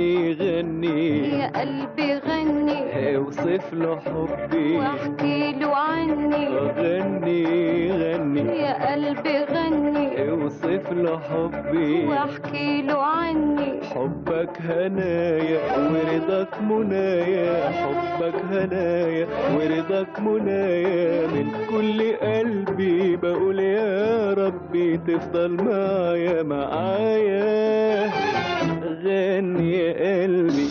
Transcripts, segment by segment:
غني غني يا قلبي غني اوصف له حبي واحكي له عني. غني غني يا قلبي غني اوصف له حبي واحكي له عني. حبك هنايا ورضاك منايا، حبك هنايا ورضاك منايا، من كل قلبي بقول يا ربي تفضل معايا معايا. غني يا قلبي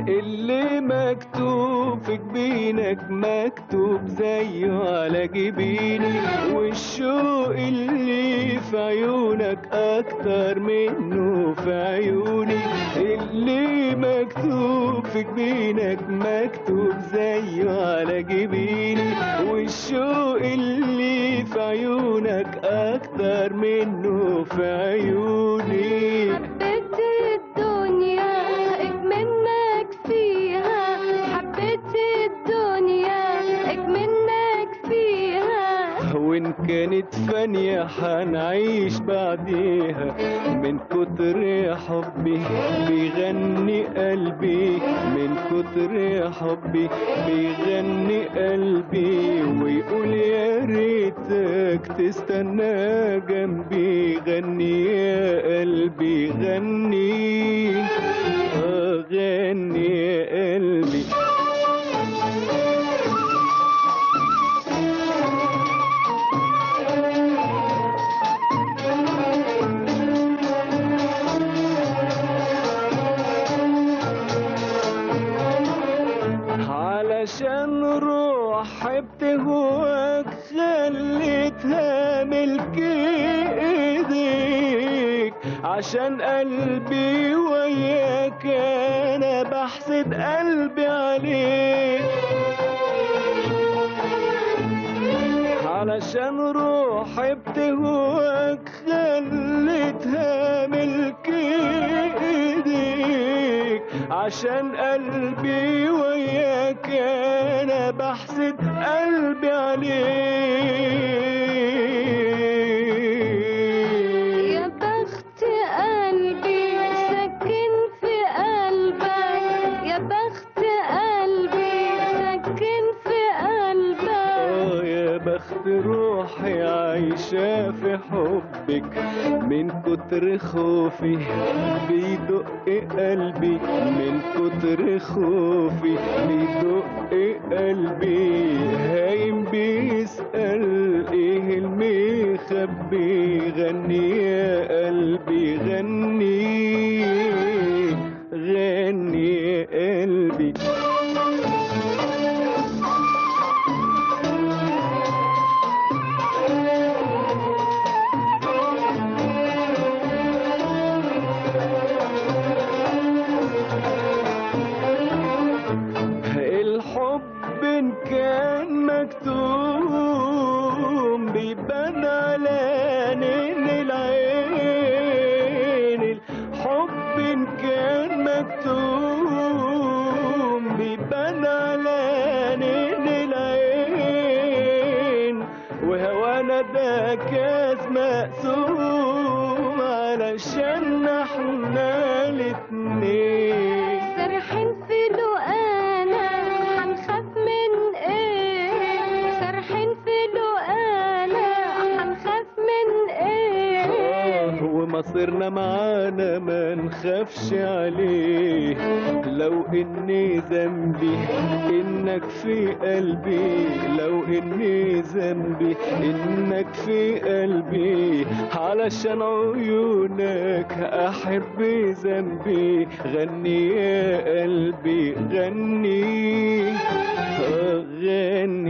اللي مكتوب في جبينك مكتوب زيه على جبيني، والشوق اللي في عيونك اكتر منه في عيوني. اللي مكتوب في جبينك مكتوب زيه على جبيني، والشوق اللي في عيونك اكتر منه في عيوني. حبيت الدنيا اكمنك فيها، حبيت الدنيا اكمنك فيها، وإن كانت فانية حنعيش بعديها، من كتر حبي بيغني قلبي، من كتر حبي بيغني قلبي، ويقول يا ريتك تستنى جنبي. غني يا قلبي غني غني يا قلبي. علشان روح بتهواك خليتها ملك ايديك، عشان قلبي وياك انا بحسد قلبي عليك. علشان روحي بتهواك خليتها ملك ايديك، عشان قلبي وياك انا بحسد قلبي عليك. يا بخت قلبي سكن في قلبك، يا بخت قلبي سكن في قلبك. يا بخت روحي عايشة في حبك، من كتر خوفي بيدق قلبي، من كتر خوفي بيدق قلبي. هايم بيسأل ايه المخبي، غني يا قلبي غني غني يا قلبي. الحب إن كان مكتوم بيبان على عينين العين، الحب إن كان مكتوم بيبان على عينين العين، وهوانا ده كاس مقسوم علشان احنا الاتنين. سرحين في لقانا حنخاف من ايه، سرحين في لقانا حنخاف من ايه. ومصيرنا معانا ما نخافش عليه، لو اني ذنبي انك في قلبي، لو اني ذنبي انك في قلبي، علشان عيونك احب ذنبي. غني يا قلبي غني غني